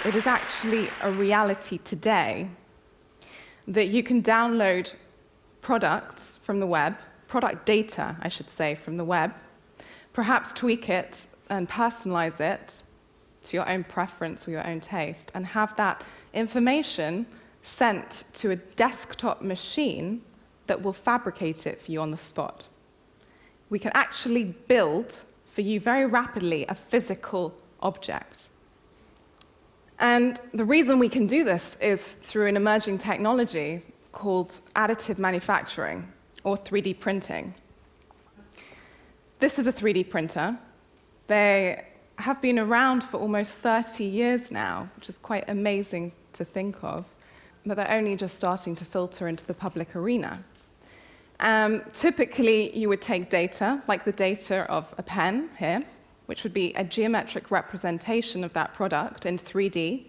It is actually a reality today that you can download products from the web, product data, I should say, from the web, perhaps tweak it and personalize it to your own preference or your own taste, and have that information sent to a desktop machine that will fabricate it for you on the spot. We can actually build for you very rapidly a physical object. And the reason we can do this is through an emerging technology called additive manufacturing, or 3D printing. This is a 3D printer. They have been around for almost 30 years now, which is quite amazing to think of, but they're only just starting to filter into the public arena. Typically, you would take data, like the data of a pen here, which would be a geometric representation of that product in 3D,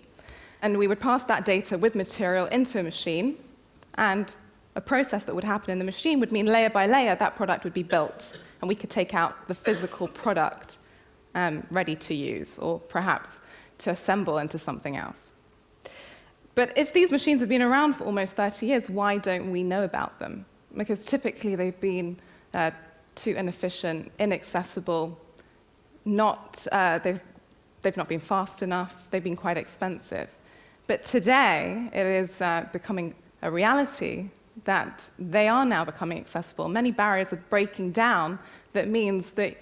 and we would pass that data with material into a machine, and a process that would happen in the machine would mean layer by layer that product would be built, and we could take out the physical product ready to use, or perhaps to assemble into something else. But if these machines have been around for almost 30 years, why don't we know about them? Because typically they've been too inefficient, inaccessible, they've not been fast enough, they've been quite expensive. But today, it is becoming a reality that they are now becoming accessible. Many barriers are breaking down. That means that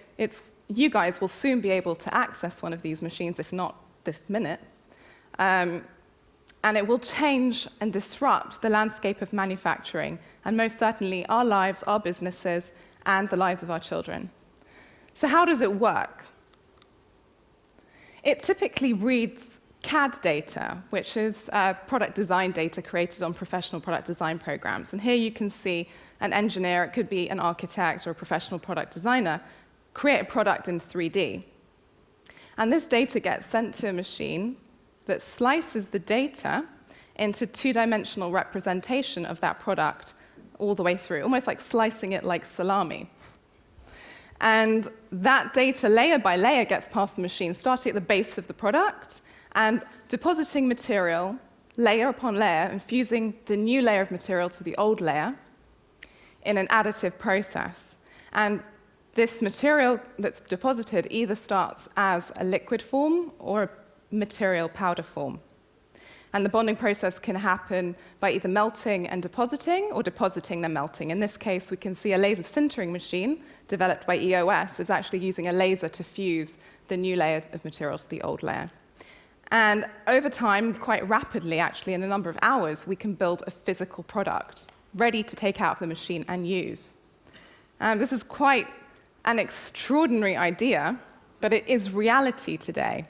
you guys will soon be able to access one of these machines, if not this minute. And it will change and disrupt the landscape of manufacturing, and most certainly our lives, our businesses, and the lives of our children. So how does it work? It typically reads CAD data, which is product design data created on professional product design programs. And here you can see an engineer, it could be an architect or a professional product designer, create a product in 3D. And this data gets sent to a machine that slices the data into two-dimensional representation of that product all the way through, almost like slicing it like salami. And that data, layer by layer, gets past the machine, starting at the base of the product and depositing material, layer upon layer, infusing the new layer of material to the old layer in an additive process. And this material that's deposited either starts as a liquid form or a material powder form. And the bonding process can happen by either melting and depositing, or depositing then melting. In this case, we can see a laser sintering machine developed by EOS is actually using a laser to fuse the new layer of material to the old layer. And over time, quite rapidly, actually, in a number of hours, we can build a physical product ready to take out of the machine and use. This is quite an extraordinary idea, but it is reality today.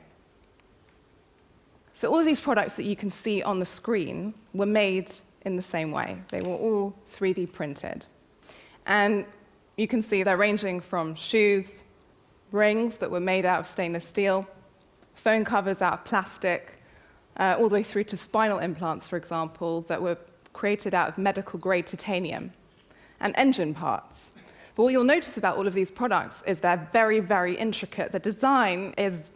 So all of these products that you can see on the screen were made in the same way. They were all 3D printed. And you can see they're ranging from shoes, rings that were made out of stainless steel, phone covers out of plastic, all the way through to spinal implants, for example, that were created out of medical-grade titanium, and engine parts. But what you'll notice about all of these products is they're very, very intricate. The design is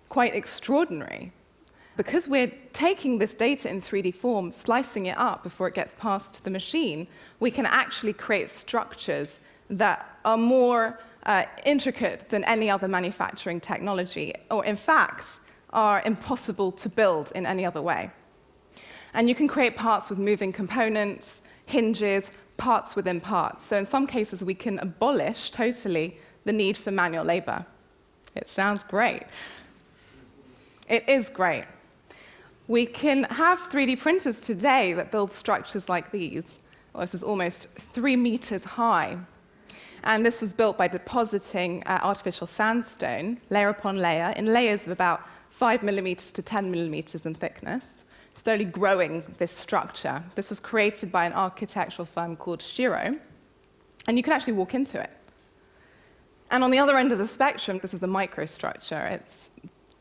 quite extraordinary. Because we're taking this data in 3D form, slicing it up before it gets passed to the machine, we can actually create structures that are more intricate than any other manufacturing technology, or in fact, are impossible to build in any other way. And you can create parts with moving components, hinges, parts within parts. So in some cases, we can abolish totally the need for manual labor. It sounds great. It is great. We can have 3D printers today that build structures like these. Well, this is almost 3 meters high. And this was built by depositing artificial sandstone, layer upon layer, in layers of about 5 millimeters to 10 millimeters in thickness, slowly growing this structure. This was created by an architectural firm called Shiro, and you can actually walk into it. And on the other end of the spectrum, this is a microstructure. It's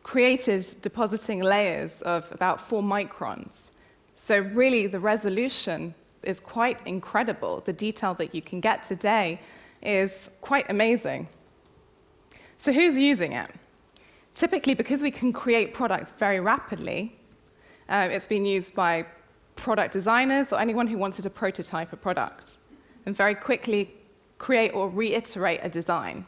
created depositing layers of about 4 microns. So really, the resolution is quite incredible. The detail that you can get today is quite amazing. So who's using it? Typically, because we can create products very rapidly, it's been used by product designers or anyone who wanted to prototype a product and very quickly create or reiterate a design.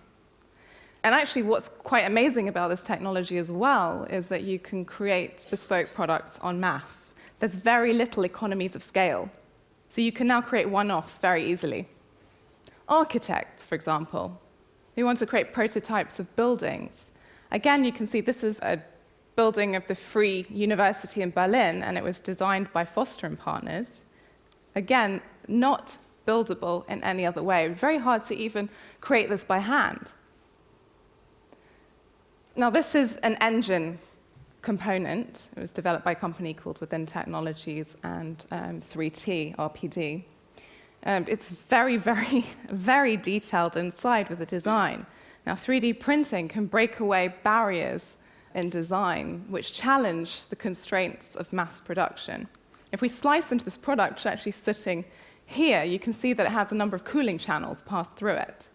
And actually, what's quite amazing about this technology as well is that you can create bespoke products en masse. There's very little economies of scale. So you can now create one-offs very easily. Architects, for example, who want to create prototypes of buildings. Again, you can see this is a building of the Free University in Berlin, and it was designed by Foster and Partners. Again, not buildable in any other way. Very hard to even create this by hand. Now, this is an engine component. It was developed by a company called Within Technologies and 3T, RPD. It's very, very, very detailed inside with the design. Now, 3D printing can break away barriers in design which challenge the constraints of mass production. If we slice into this product, which is actually sitting here, you can see that it has a number of cooling channels passed through it,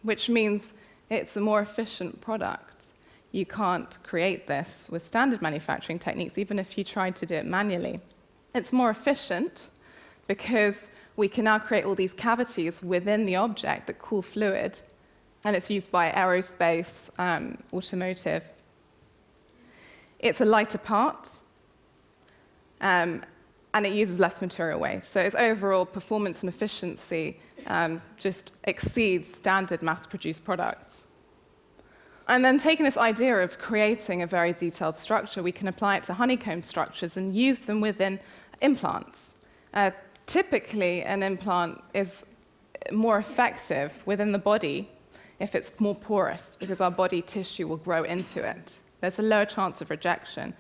which means it's a more efficient product. You can't create this with standard manufacturing techniques, even if you tried to do it manually. It's more efficient because we can now create all these cavities within the object that cool fluid, and it's used by aerospace, automotive. It's a lighter part, and it uses less material waste. So its overall performance and efficiency just exceeds standard mass-produced products. And then taking this idea of creating a very detailed structure, we can apply it to honeycomb structures and use them within implants. Typically, an implant is more effective within the body if it's more porous, because our body tissue will grow into it. There's a lower chance of rejection.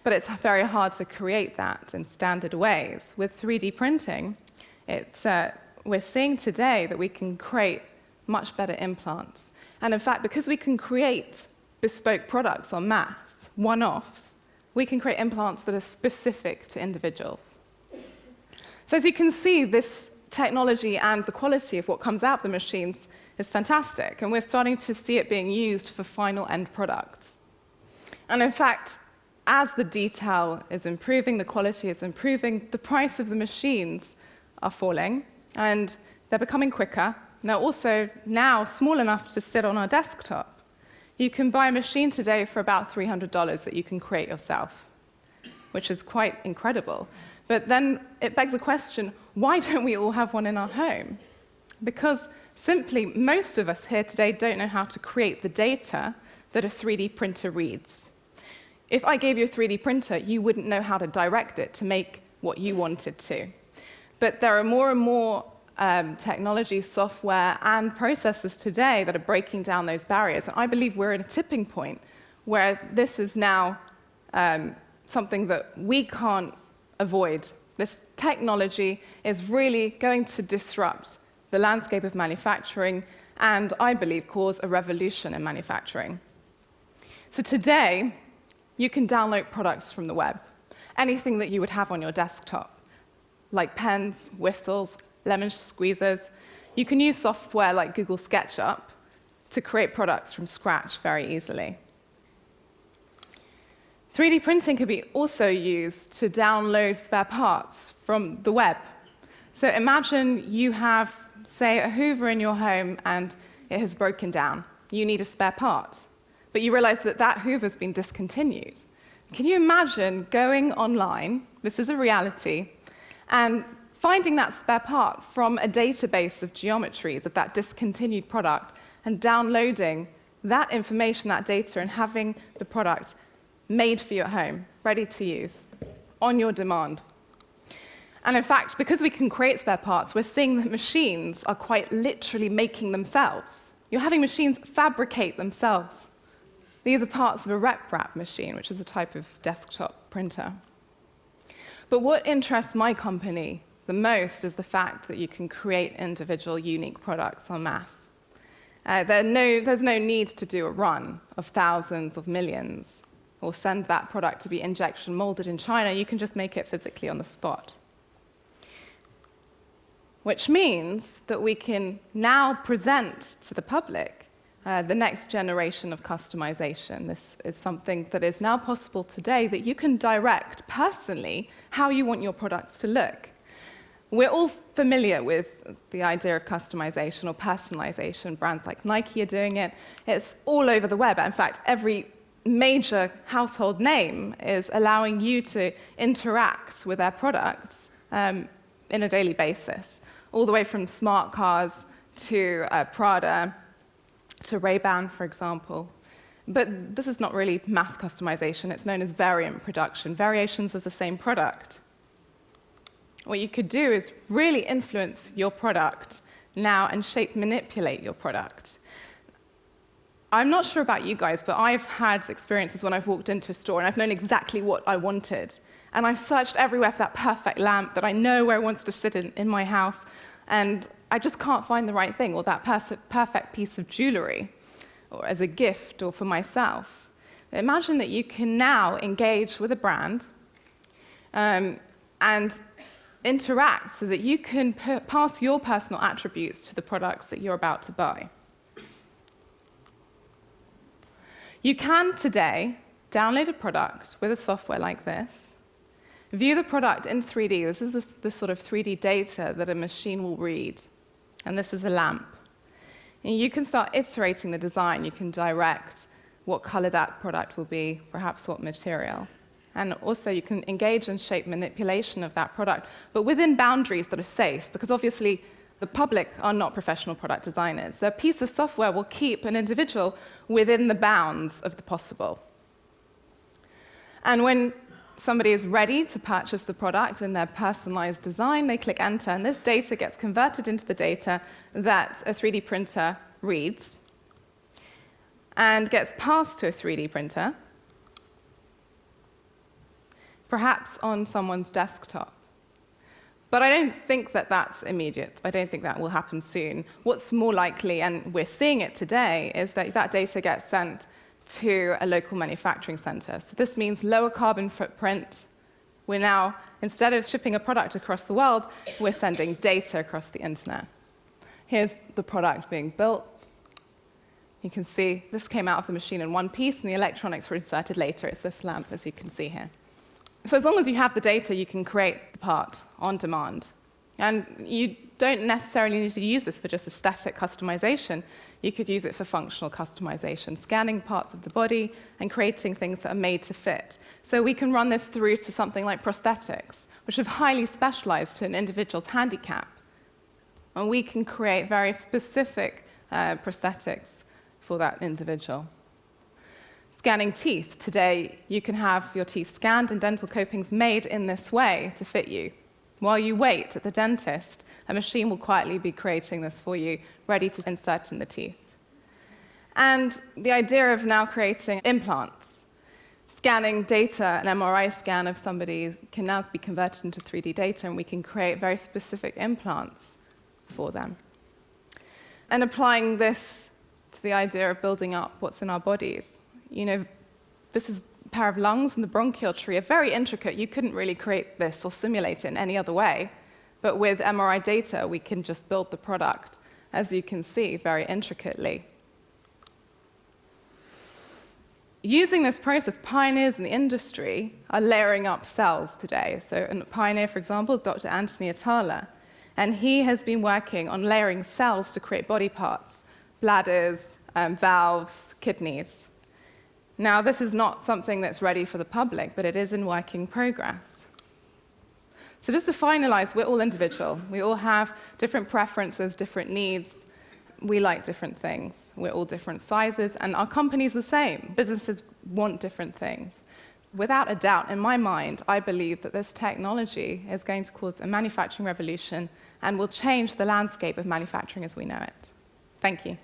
But it's very hard to create that in standard ways. With 3D printing, we're seeing today that we can create much better implants. And in fact, because we can create bespoke products en masse, one-offs, we can create implants that are specific to individuals. So as you can see, this technology and the quality of what comes out of the machines is fantastic, and we're starting to see it being used for final end products. And in fact, as the detail is improving, the quality is improving, the price of the machines are falling, and they're becoming quicker. They're also now small enough to sit on our desktop. You can buy a machine today for about $300 that you can create yourself, which is quite incredible. But then it begs the question, why don't we all have one in our home? Because simply, most of us here today don't know how to create the data that a 3D printer reads. If I gave you a 3D printer, you wouldn't know how to direct it to make what you wanted to. But there are more and more technology, software, and processes today that are breaking down those barriers. And I believe we're at a tipping point where this is now something that we can't avoid. This technology is really going to disrupt the landscape of manufacturing and, I believe, cause a revolution in manufacturing. So today, you can download products from the web, anything that you would have on your desktop, like pens, whistles, lemon squeezers. You can use software like Google SketchUp to create products from scratch very easily. 3D printing can be also used to download spare parts from the web. So imagine you have, say, a Hoover in your home and it has broken down. You need a spare part, but you realize that that Hoover's been discontinued. Can you imagine going online, this is a reality, and finding that spare part from a database of geometries of that discontinued product and downloading that information, that data, and having the product made for you at home, ready to use, on your demand? And in fact, because we can create spare parts, we're seeing that machines are quite literally making themselves. You're having machines fabricate themselves. These are parts of a RepRap machine, which is a type of desktop printer. But what interests my company the most is the fact that you can create individual, unique products en masse. There's no need to do a run of thousands of millions or send that product to be injection molded in China. You can just make it physically on the spot. Which means that we can now present to the public the next generation of customization. This is something that is now possible today, that you can direct personally how you want your products to look. We're all familiar with the idea of customization or personalization. Brands like Nike are doing it. It's all over the web. In fact, every major household name is allowing you to interact with their products in a daily basis, all the way from smart cars to Prada to Ray-Ban, for example. But this is not really mass customization. It's known as variant production, variations of the same product. What you could do is really influence your product now and shape, manipulate your product. I'm not sure about you guys, but I've had experiences when I've walked into a store and I've known exactly what I wanted. And I've searched everywhere for that perfect lamp that I know where it wants to sit in my house, and I just can't find the right thing, or that perfect piece of jewelry, or as a gift, or for myself. Imagine that you can now engage with a brand and interact so that you can pass your personal attributes to the products that you're about to buy. You can today download a product with a software like this, view the product in 3D. This is the sort of 3D data that a machine will read, and this is a lamp. And you can start iterating the design. You can direct what color that product will be, perhaps what material. And also you can engage and shape manipulation of that product, but within boundaries that are safe, because obviously the public are not professional product designers. So a piece of software will keep an individual within the bounds of the possible. And when somebody is ready to purchase the product in their personalized design, they click enter, and this data gets converted into the data that a 3D printer reads and gets passed to a 3D printer, perhaps on someone's desktop. But I don't think that that's immediate. I don't think that will happen soon. What's more likely, and we're seeing it today, is that that data gets sent to a local manufacturing center. So this means lower carbon footprint. We're now, instead of shipping a product across the world, we're sending data across the internet. Here's the product being built. You can see this came out of the machine in one piece, and the electronics were inserted later. It's this lamp, as you can see here. So as long as you have the data, you can create the part on demand. And you don't necessarily need to use this for just aesthetic customization. You could use it for functional customization, scanning parts of the body and creating things that are made to fit. So we can run this through to something like prosthetics, which are highly specialized to an individual's handicap. And we can create very specific prosthetics for that individual. Scanning teeth. Today, you can have your teeth scanned and dental copings made in this way to fit you. While you wait at the dentist, a machine will quietly be creating this for you, ready to insert in the teeth. And the idea of now creating implants. Scanning data, an MRI scan of somebody can now be converted into 3D data, and we can create very specific implants for them. And applying this to the idea of building up what's in our bodies. You know, this is a pair of lungs, and the bronchial tree are very intricate. You couldn't really create this or simulate it in any other way. But with MRI data, we can just build the product, as you can see, very intricately. Using this process, pioneers in the industry are layering up cells today. So a pioneer, for example, is Dr. Anthony Atala. And he has been working on layering cells to create body parts, bladders, valves, kidneys. Now, this is not something that's ready for the public, but it is in working progress. So just to finalize, we're all individual. We all have different preferences, different needs. We like different things. We're all different sizes, and our company's the same. Businesses want different things. Without a doubt, in my mind, I believe that this technology is going to cause a manufacturing revolution and will change the landscape of manufacturing as we know it. Thank you.